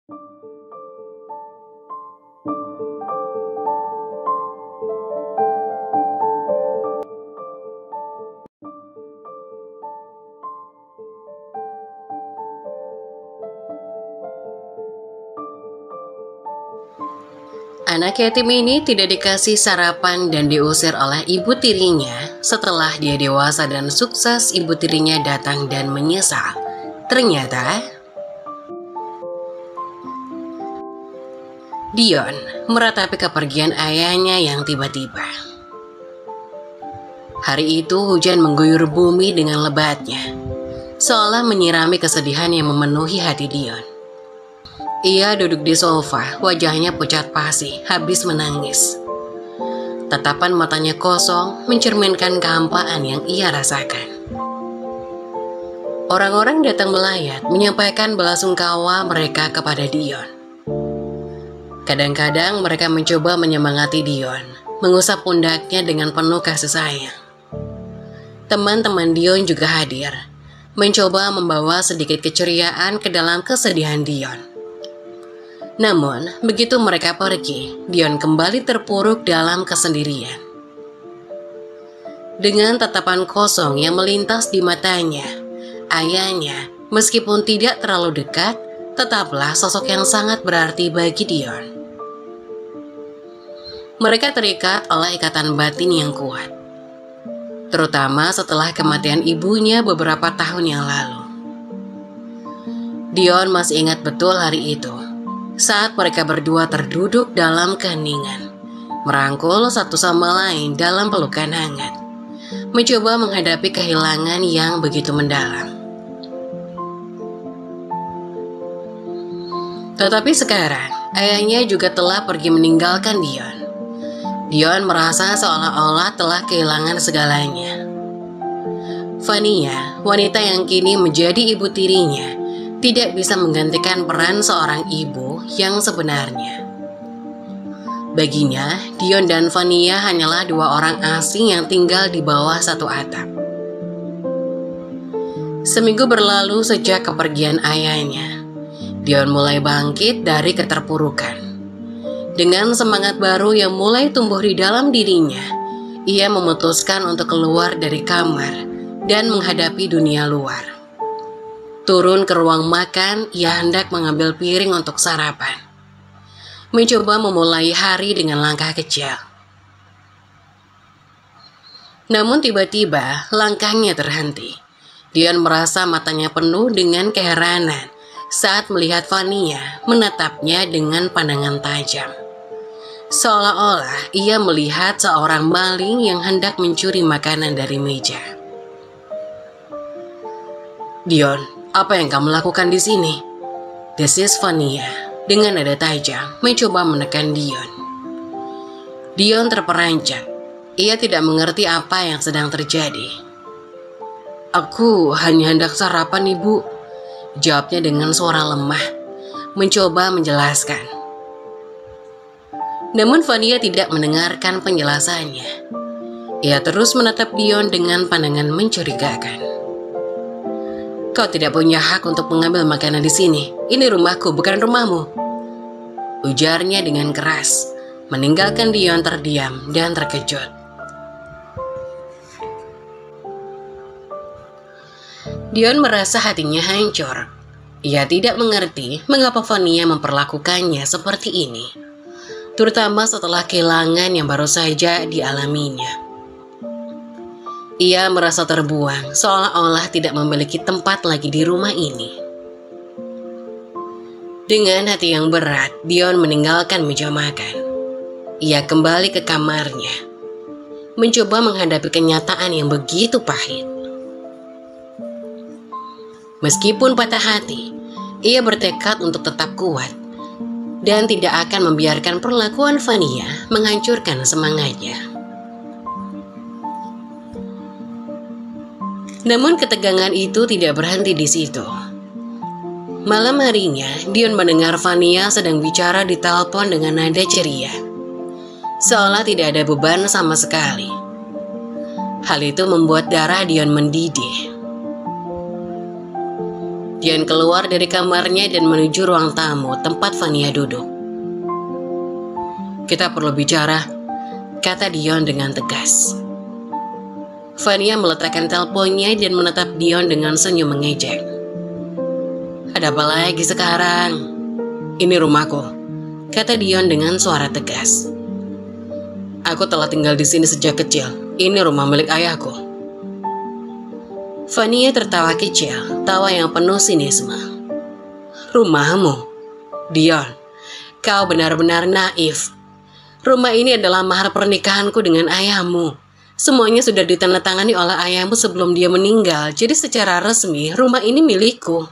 Anak yatim ini tidak dikasih sarapan dan diusir oleh ibu tirinya. Setelah dia dewasa dan sukses, ibu tirinya datang dan menyesal. Ternyata Dion meratapi kepergian ayahnya yang tiba-tiba. Hari itu hujan mengguyur bumi dengan lebatnya, seolah menyirami kesedihan yang memenuhi hati Dion. Ia duduk di sofa, wajahnya pucat pasi, habis menangis. Tatapan matanya kosong, mencerminkan kehampaan yang ia rasakan. Orang-orang datang melayat, menyampaikan belasungkawa mereka kepada Dion. Kadang-kadang mereka mencoba menyemangati Dion, mengusap pundaknya dengan penuh kasih sayang. Teman-teman Dion juga hadir, mencoba membawa sedikit keceriaan ke dalam kesedihan Dion. Namun, begitu mereka pergi, Dion kembali terpuruk dalam kesendirian. Dengan tatapan kosong yang melintas di matanya, ayahnya, meskipun tidak terlalu dekat, tetaplah sosok yang sangat berarti bagi Dion. Mereka terikat oleh ikatan batin yang kuat, terutama setelah kematian ibunya beberapa tahun yang lalu. Dion masih ingat betul hari itu, saat mereka berdua terduduk dalam keheningan, merangkul satu sama lain dalam pelukan hangat, mencoba menghadapi kehilangan yang begitu mendalam. Tetapi sekarang, ayahnya juga telah pergi meninggalkan Dion. Dion merasa seolah-olah telah kehilangan segalanya. Vania, wanita yang kini menjadi ibu tirinya, tidak bisa menggantikan peran seorang ibu yang sebenarnya. Baginya, Dion dan Vania hanyalah dua orang asing yang tinggal di bawah satu atap. Seminggu berlalu sejak kepergian ayahnya. Dion mulai bangkit dari keterpurukan. Dengan semangat baru yang mulai tumbuh di dalam dirinya, ia memutuskan untuk keluar dari kamar dan menghadapi dunia luar. Turun ke ruang makan, ia hendak mengambil piring untuk sarapan. Mencoba memulai hari dengan langkah kecil. Namun tiba-tiba langkahnya terhenti. Dion merasa matanya penuh dengan keheranan saat melihat Vania menatapnya dengan pandangan tajam. Seolah-olah ia melihat seorang maling yang hendak mencuri makanan dari meja. "Dion, apa yang kamu lakukan di sini?" desis Vania dengan nada tajam, mencoba menekan Dion. Dion terperanjat. Ia tidak mengerti apa yang sedang terjadi. "Aku hanya hendak sarapan, Ibu," jawabnya dengan suara lemah, mencoba menjelaskan. Namun Vania tidak mendengarkan penjelasannya. Ia terus menatap Dion dengan pandangan mencurigakan. "Kau tidak punya hak untuk mengambil makanan di sini. Ini rumahku, bukan rumahmu," ujarnya dengan keras, meninggalkan Dion terdiam dan terkejut. Dion merasa hatinya hancur. Ia tidak mengerti mengapa Vania memperlakukannya seperti ini, terutama setelah kehilangan yang baru saja dialaminya. Ia merasa terbuang, seolah-olah tidak memiliki tempat lagi di rumah ini. Dengan hati yang berat, Dion meninggalkan meja makan. Ia kembali ke kamarnya, mencoba menghadapi kenyataan yang begitu pahit. Meskipun patah hati, ia bertekad untuk tetap kuat dan tidak akan membiarkan perlakuan Vania menghancurkan semangatnya. Namun ketegangan itu tidak berhenti di situ. Malam harinya, Dion mendengar Vania sedang bicara di telepon dengan nada ceria, seolah tidak ada beban sama sekali. Hal itu membuat darah Dion mendidih. Dion keluar dari kamarnya dan menuju ruang tamu tempat Vania duduk. "Kita perlu bicara," kata Dion dengan tegas. Vania meletakkan teleponnya dan menatap Dion dengan senyum mengejek. "Ada apa lagi sekarang?" "Ini rumahku," kata Dion dengan suara tegas. "Aku telah tinggal di sini sejak kecil. Ini rumah milik ayahku." Vania tertawa kecil, tawa yang penuh sinisme. "Rumahmu? Dion, kau benar-benar naif. Rumah ini adalah mahar pernikahanku dengan ayahmu. Semuanya sudah ditandatangani oleh ayahmu sebelum dia meninggal, jadi secara resmi rumah ini milikku."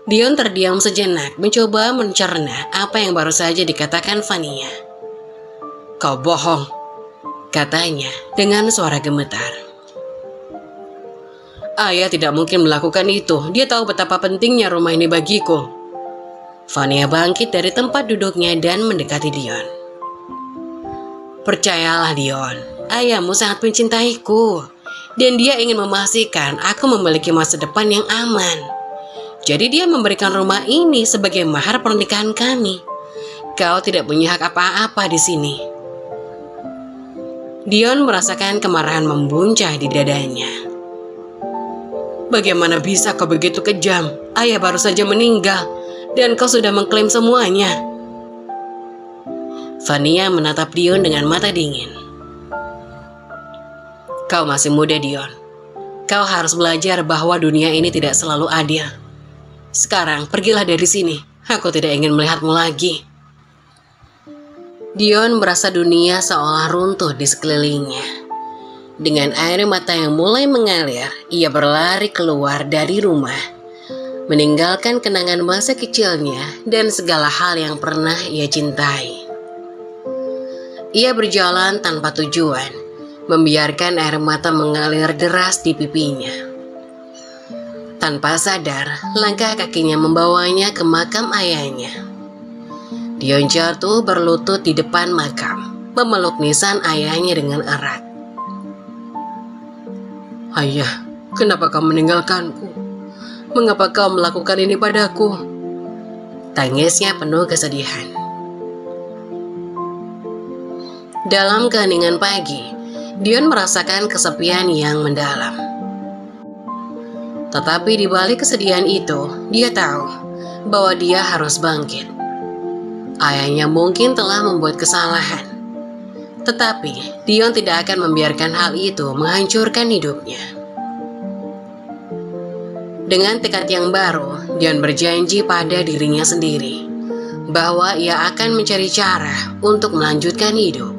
Dion terdiam sejenak, mencoba mencerna apa yang baru saja dikatakan Vania. "Kau bohong," katanya dengan suara gemetar. "Ayah tidak mungkin melakukan itu. Dia tahu betapa pentingnya rumah ini bagiku." Vania bangkit dari tempat duduknya dan mendekati Dion. "Percayalah Dion, ayahmu sangat mencintaiku, dan dia ingin memastikan aku memiliki masa depan yang aman. Jadi dia memberikan rumah ini sebagai mahar pernikahan kami. Kau tidak punya hak apa-apa di sini." Dion merasakan kemarahan membuncah di dadanya. "Bagaimana bisa kau begitu kejam? Ayah baru saja meninggal, dan kau sudah mengklaim semuanya." Vania menatap Dion dengan mata dingin. "Kau masih muda, Dion. Kau harus belajar bahwa dunia ini tidak selalu adil. Sekarang pergilah dari sini. Aku tidak ingin melihatmu lagi." Dion merasa dunia seolah runtuh di sekelilingnya. Dengan air mata yang mulai mengalir, ia berlari keluar dari rumah, meninggalkan kenangan masa kecilnya dan segala hal yang pernah ia cintai. Ia berjalan tanpa tujuan, membiarkan air mata mengalir deras di pipinya. Tanpa sadar, langkah kakinya membawanya ke makam ayahnya. Dion jatuh berlutut di depan makam, memeluk nisan ayahnya dengan erat. "Ayah, kenapa kau meninggalkanku? Mengapa kau melakukan ini padaku?" Tangisnya penuh kesedihan. Dalam keheningan pagi, Dion merasakan kesepian yang mendalam. Tetapi di balik kesedihan itu, dia tahu bahwa dia harus bangkit. Ayahnya mungkin telah membuat kesalahan, tetapi Dion tidak akan membiarkan hal itu menghancurkan hidupnya. Dengan tekad yang baru, Dion berjanji pada dirinya sendiri bahwa ia akan mencari cara untuk melanjutkan hidup.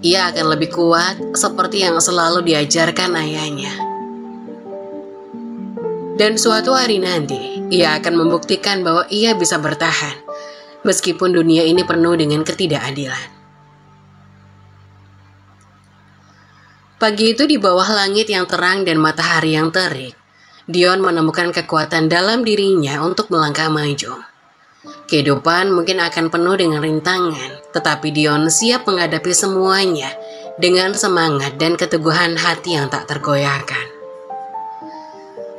Ia akan lebih kuat seperti yang selalu diajarkan ayahnya. Dan suatu hari nanti, ia akan membuktikan bahwa ia bisa bertahan, meskipun dunia ini penuh dengan ketidakadilan. Pagi itu di bawah langit yang terang dan matahari yang terik, Dion menemukan kekuatan dalam dirinya untuk melangkah maju. Kehidupan mungkin akan penuh dengan rintangan, tetapi Dion siap menghadapi semuanya dengan semangat dan keteguhan hati yang tak tergoyahkan.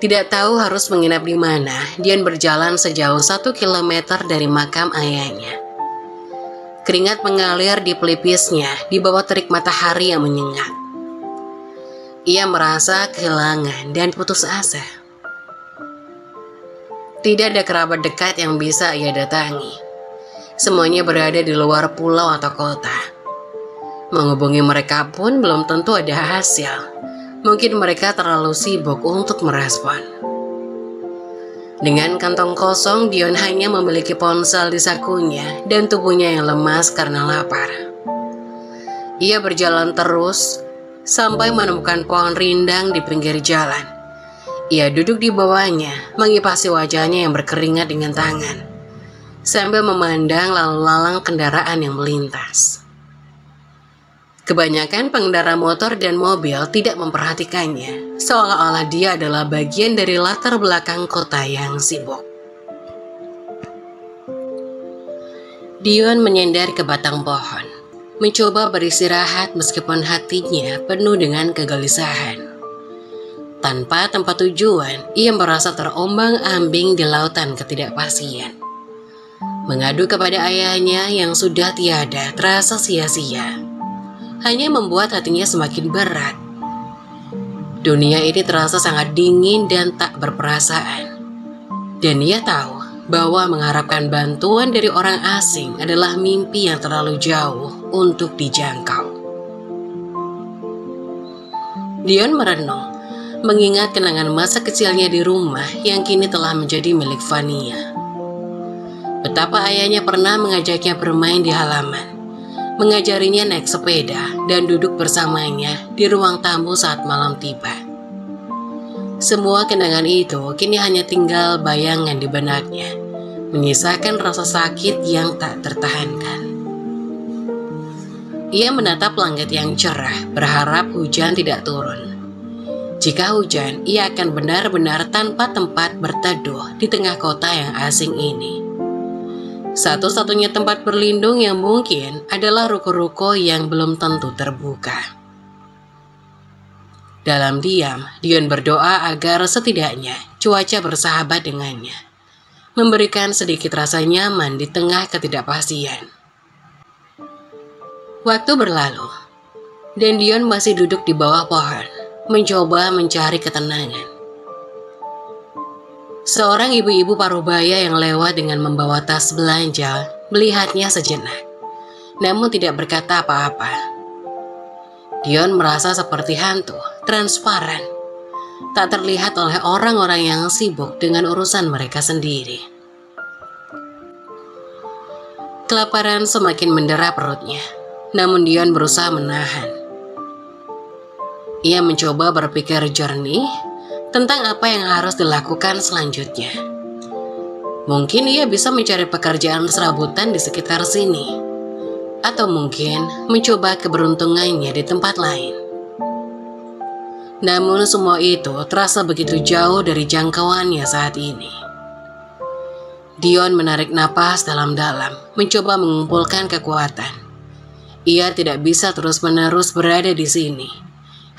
Tidak tahu harus menginap di mana, Dion berjalan sejauh 1 kilometer dari makam ayahnya. Keringat mengalir di pelipisnya di bawah terik matahari yang menyengat. Ia merasa kehilangan dan putus asa. Tidak ada kerabat dekat yang bisa ia datangi. Semuanya berada di luar pulau atau kota. Menghubungi mereka pun belum tentu ada hasil. Mungkin mereka terlalu sibuk untuk merespon. Dengan kantong kosong, Dion hanya memiliki ponsel di sakunya dan tubuhnya yang lemas karena lapar. Ia berjalan terus sampai menemukan pohon rindang di pinggir jalan. Ia duduk di bawahnya, mengipasi wajahnya yang berkeringat dengan tangan, sambil memandang lalu lalang kendaraan yang melintas. Kebanyakan pengendara motor dan mobil tidak memperhatikannya, seolah-olah dia adalah bagian dari latar belakang kota yang sibuk. Dion menyender ke batang pohon, mencoba beristirahat meskipun hatinya penuh dengan kegelisahan. Tanpa tempat tujuan, ia merasa terombang-ambing di lautan ketidakpastian. Mengadu kepada ayahnya yang sudah tiada terasa sia-sia, hanya membuat hatinya semakin berat. Dunia ini terasa sangat dingin dan tak berperasaan. Dan ia tahu bahwa mengharapkan bantuan dari orang asing adalah mimpi yang terlalu jauh untuk dijangkau. Dion merenung, mengingat kenangan masa kecilnya di rumah yang kini telah menjadi milik Vania. Betapa ayahnya pernah mengajaknya bermain di halaman, mengajarinya naik sepeda dan duduk bersamanya di ruang tamu saat malam tiba. Semua kenangan itu kini hanya tinggal bayangan di benaknya, menyisakan rasa sakit yang tak tertahankan. Ia menatap langit yang cerah, berharap hujan tidak turun. Jika hujan, ia akan benar-benar tanpa tempat berteduh di tengah kota yang asing ini. Satu-satunya tempat berlindung yang mungkin adalah ruko-ruko yang belum tentu terbuka. Dalam diam, Dion berdoa agar setidaknya cuaca bersahabat dengannya, memberikan sedikit rasa nyaman di tengah ketidakpastian. Waktu berlalu, dan Dion masih duduk di bawah pohon, mencoba mencari ketenangan. Seorang ibu-ibu parubaya yang lewat dengan membawa tas belanja melihatnya sejenak, namun tidak berkata apa-apa. Dion merasa seperti hantu, transparan, tak terlihat oleh orang-orang yang sibuk dengan urusan mereka sendiri. Kelaparan semakin mendera perutnya, namun Dion berusaha menahan. Ia mencoba berpikir jernih tentang apa yang harus dilakukan selanjutnya. Mungkin ia bisa mencari pekerjaan serabutan di sekitar sini, atau mungkin mencoba keberuntungannya di tempat lain. Namun semua itu terasa begitu jauh dari jangkauannya saat ini. Dion menarik napas dalam-dalam, mencoba mengumpulkan kekuatan. Ia tidak bisa terus-menerus berada di sini.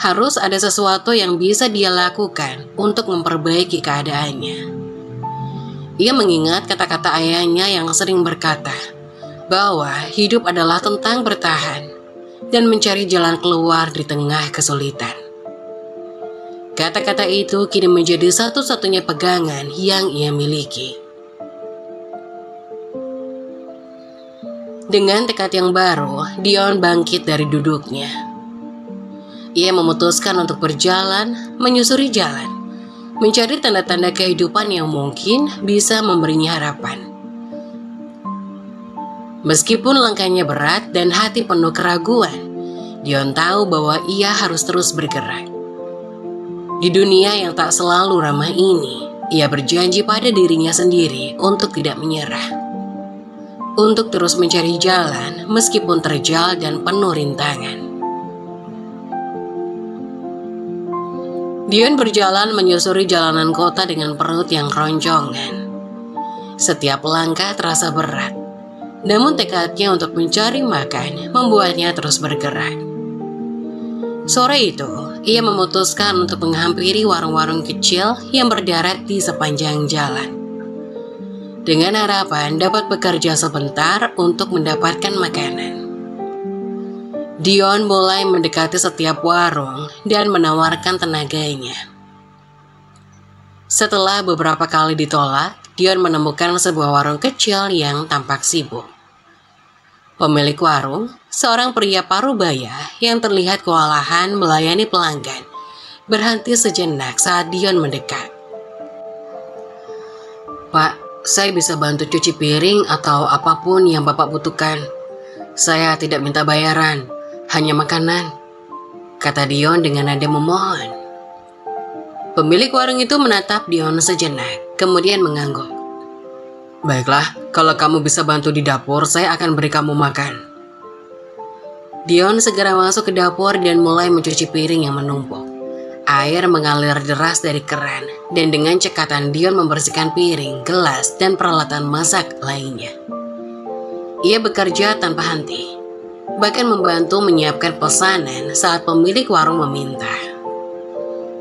Harus ada sesuatu yang bisa dia lakukan untuk memperbaiki keadaannya. Ia mengingat kata-kata ayahnya yang sering berkata bahwa hidup adalah tentang bertahan dan mencari jalan keluar di tengah kesulitan. Kata-kata itu kini menjadi satu-satunya pegangan yang ia miliki. Dengan tekad yang baru, Dion bangkit dari duduknya. Ia memutuskan untuk berjalan, menyusuri jalan, mencari tanda-tanda kehidupan yang mungkin bisa memberinya harapan. Meskipun langkahnya berat dan hati penuh keraguan, Dion tahu bahwa ia harus terus bergerak. Di dunia yang tak selalu ramah ini, ia berjanji pada dirinya sendiri untuk tidak menyerah, untuk terus mencari jalan meskipun terjal dan penuh rintangan. Dion berjalan menyusuri jalanan kota dengan perut yang keroncongan. Setiap langkah terasa berat, namun tekadnya untuk mencari makan membuatnya terus bergerak. Sore itu, ia memutuskan untuk menghampiri warung-warung kecil yang berderet di sepanjang jalan, dengan harapan dapat bekerja sebentar untuk mendapatkan makanan. Dion mulai mendekati setiap warung dan menawarkan tenaganya. Setelah beberapa kali ditolak, Dion menemukan sebuah warung kecil yang tampak sibuk. Pemilik warung, seorang pria parubaya yang terlihat kewalahan melayani pelanggan, berhenti sejenak saat Dion mendekat. "Pak, saya bisa bantu cuci piring atau apapun yang Bapak butuhkan. Saya tidak minta bayaran, hanya makanan," kata Dion dengan nada memohon. Pemilik warung itu menatap Dion sejenak, kemudian mengangguk. "Baiklah, kalau kamu bisa bantu di dapur, saya akan beri kamu makan." Dion segera masuk ke dapur dan mulai mencuci piring yang menumpuk. Air mengalir deras dari keran, dan dengan cekatan Dion membersihkan piring, gelas, dan peralatan masak lainnya. Ia bekerja tanpa henti, bahkan membantu menyiapkan pesanan saat pemilik warung meminta.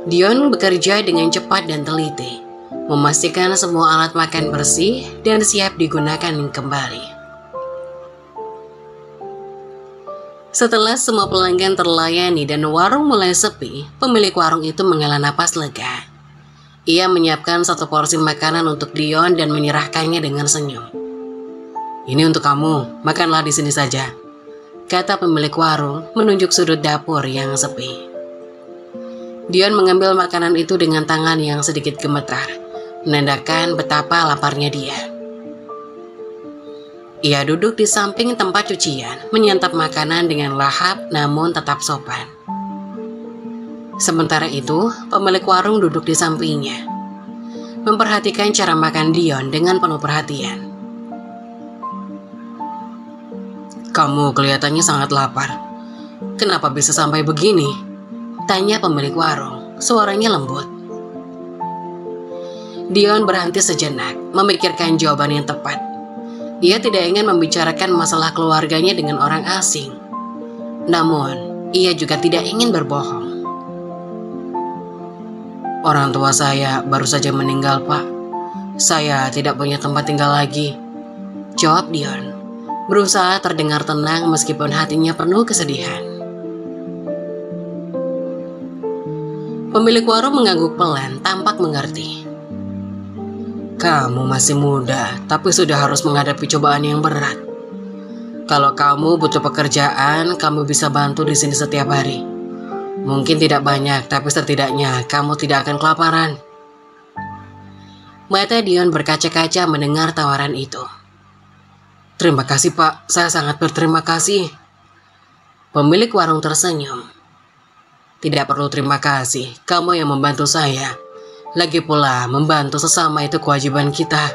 Dion bekerja dengan cepat dan teliti, memastikan semua alat makan bersih dan siap digunakan kembali. Setelah semua pelanggan terlayani dan warung mulai sepi, pemilik warung itu menghela napas lega. Ia menyiapkan satu porsi makanan untuk Dion dan menyerahkannya dengan senyum. "Ini untuk kamu, makanlah di sini saja," kata pemilik warung menunjuk sudut dapur yang sepi. Dion mengambil makanan itu dengan tangan yang sedikit gemetar, menandakan betapa laparnya dia. Ia duduk di samping tempat cucian, menyantap makanan dengan lahap namun tetap sopan. Sementara itu, pemilik warung duduk di sampingnya, memperhatikan cara makan Dion dengan penuh perhatian. "Kamu kelihatannya sangat lapar. Kenapa bisa sampai begini?" tanya pemilik warung, suaranya lembut. Dion berhenti sejenak, memikirkan jawaban yang tepat. Ia tidak ingin membicarakan masalah keluarganya dengan orang asing. Namun, ia juga tidak ingin berbohong. "Orang tua saya baru saja meninggal, Pak. Saya tidak punya tempat tinggal lagi," jawab Dion, berusaha terdengar tenang meskipun hatinya penuh kesedihan. Pemilik warung mengangguk pelan, tampak mengerti. "Kamu masih muda, tapi sudah harus menghadapi cobaan yang berat. Kalau kamu butuh pekerjaan, kamu bisa bantu di sini setiap hari. Mungkin tidak banyak, tapi setidaknya kamu tidak akan kelaparan." Mata Dion berkaca-kaca mendengar tawaran itu. "Terima kasih, Pak. Saya sangat berterima kasih." Pemilik warung tersenyum. "Tidak perlu terima kasih, kamu yang membantu saya. Lagi pula, membantu sesama itu kewajiban kita."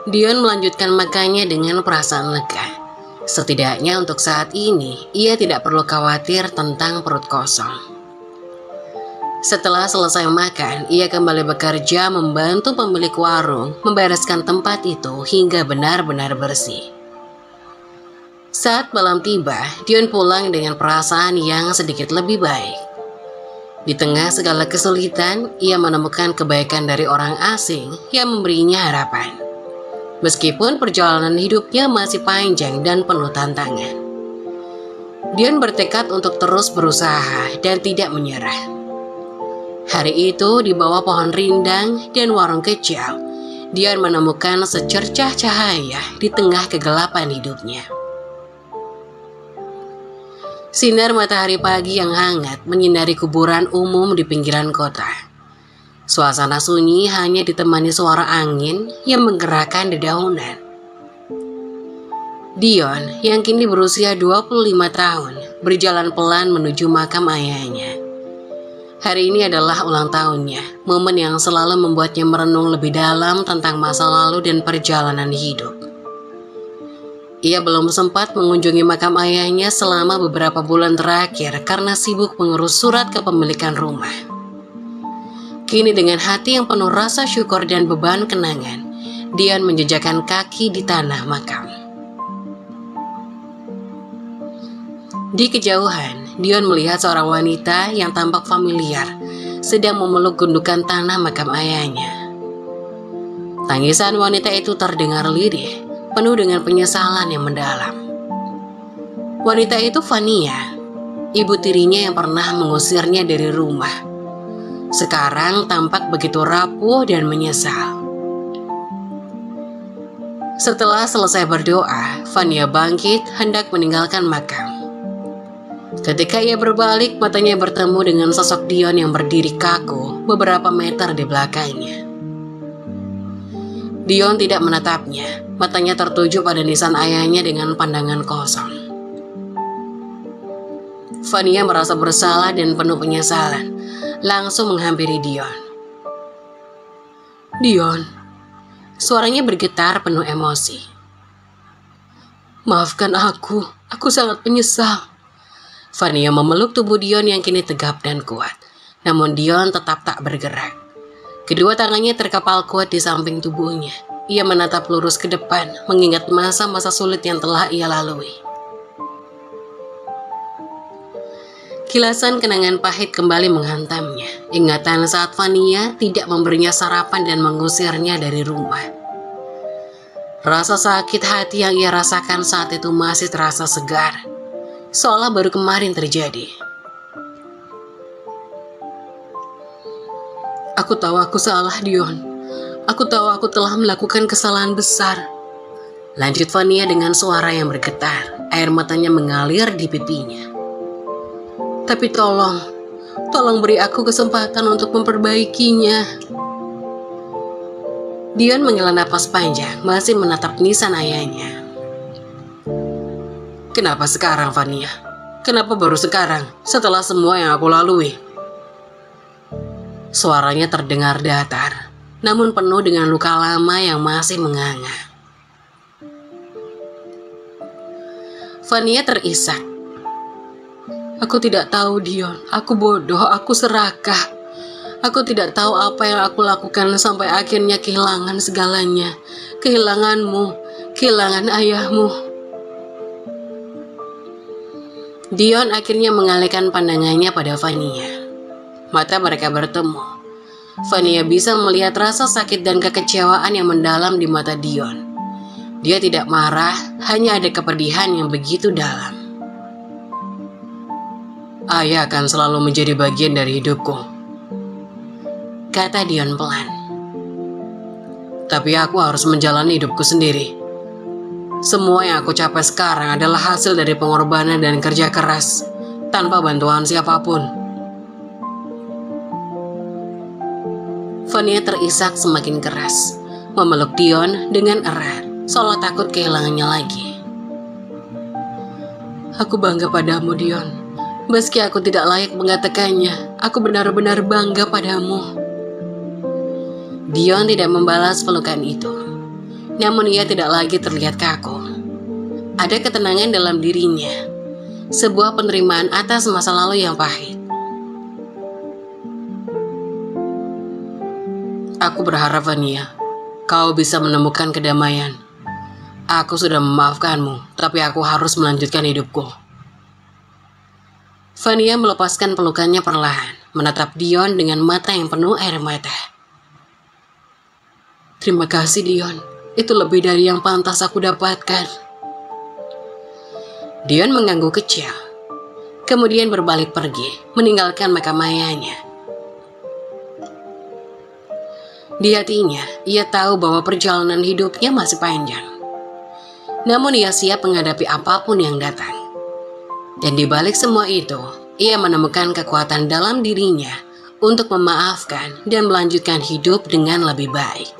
Dion melanjutkan makannya dengan perasaan lega. Setidaknya untuk saat ini, ia tidak perlu khawatir tentang perut kosong. Setelah selesai makan, ia kembali bekerja membantu pemilik warung membereskan tempat itu hingga benar-benar bersih. Saat malam tiba, Dion pulang dengan perasaan yang sedikit lebih baik. Di tengah segala kesulitan, ia menemukan kebaikan dari orang asing yang memberinya harapan. Meskipun perjalanan hidupnya masih panjang dan penuh tantangan, Dion bertekad untuk terus berusaha dan tidak menyerah. Hari itu, di bawah pohon rindang dan warung kecil, Dion menemukan secercah cahaya di tengah kegelapan hidupnya. Sinar matahari pagi yang hangat menyinari kuburan umum di pinggiran kota. Suasana sunyi hanya ditemani suara angin yang menggerakkan dedaunan. Dion, yang kini berusia 25 tahun, berjalan pelan menuju makam ayahnya. Hari ini adalah ulang tahunnya, momen yang selalu membuatnya merenung lebih dalam tentang masa lalu dan perjalanan hidup. Ia belum sempat mengunjungi makam ayahnya selama beberapa bulan terakhir karena sibuk mengurus surat kepemilikan rumah. Kini dengan hati yang penuh rasa syukur dan beban kenangan, Dion menjejakkan kaki di tanah makam. Di kejauhan, Dion melihat seorang wanita yang tampak familiar sedang memeluk gundukan tanah makam ayahnya. Tangisan wanita itu terdengar lirih, penuh dengan penyesalan yang mendalam. Wanita itu Fania, ibu tirinya yang pernah mengusirnya dari rumah. Sekarang tampak begitu rapuh dan menyesal. Setelah selesai berdoa, Fania bangkit hendak meninggalkan makam. Ketika ia berbalik, matanya bertemu dengan sosok Dion yang berdiri kaku beberapa meter di belakangnya. Dion tidak menatapnya, matanya tertuju pada nisan ayahnya dengan pandangan kosong. Fania merasa bersalah dan penuh penyesalan, langsung menghampiri Dion. "Dion," suaranya bergetar penuh emosi. "Maafkan aku sangat menyesal." Fania memeluk tubuh Dion yang kini tegap dan kuat, namun Dion tetap tak bergerak. Kedua tangannya terkepal kuat di samping tubuhnya. Ia menatap lurus ke depan, mengingat masa-masa sulit yang telah ia lalui. Kilasan kenangan pahit kembali menghantamnya. Ingatan saat Vania tidak memberinya sarapan dan mengusirnya dari rumah. Rasa sakit hati yang ia rasakan saat itu masih terasa segar, seolah baru kemarin terjadi. Aku tahu aku salah, Dion. Aku tahu aku telah melakukan kesalahan besar. Lanjut Vania dengan suara yang bergetar. Air matanya mengalir di pipinya. Tapi tolong beri aku kesempatan untuk memperbaikinya. Dion menghela napas panjang, masih menatap nisan ayahnya. Kenapa sekarang, Vania? Kenapa baru sekarang, setelah semua yang aku lalui? Suaranya terdengar datar, namun penuh dengan luka lama yang masih menganga. Vania terisak. Aku tidak tahu, Dion. Aku bodoh, aku serakah. Aku tidak tahu apa yang aku lakukan sampai akhirnya kehilangan segalanya. Kehilanganmu, kehilangan ayahmu. Dion akhirnya mengalihkan pandangannya pada Vania. Mata mereka bertemu. Vania bisa melihat rasa sakit dan kekecewaan yang mendalam di mata Dion. Dia tidak marah, hanya ada kepedihan yang begitu dalam. Ayah akan selalu menjadi bagian dari hidupku, kata Dion pelan. Tapi aku harus menjalani hidupku sendiri. Semua yang aku capai sekarang adalah hasil dari pengorbanan dan kerja keras, tanpa bantuan siapapun. Vania terisak semakin keras, memeluk Dion dengan erat, seolah takut kehilangannya lagi. Aku bangga padamu, Dion. Meski aku tidak layak mengatakannya, aku benar-benar bangga padamu. Dion tidak membalas pelukan itu. Namun ia tidak lagi terlihat kaku. Ada ketenangan dalam dirinya. Sebuah penerimaan atas masa lalu yang pahit. Aku berharap, Vania, kau bisa menemukan kedamaian. Aku sudah memaafkanmu, tapi aku harus melanjutkan hidupku. Vania melepaskan pelukannya perlahan, menatap Dion dengan mata yang penuh air mata. Terima kasih, Dion. Itu lebih dari yang pantas aku dapatkan. Dion mengangguk kecil, kemudian berbalik pergi, meninggalkan makam ayahnya. Di hatinya, ia tahu bahwa perjalanan hidupnya masih panjang. Namun ia siap menghadapi apapun yang datang. Dan di balik semua itu, ia menemukan kekuatan dalam dirinya untuk memaafkan dan melanjutkan hidup dengan lebih baik.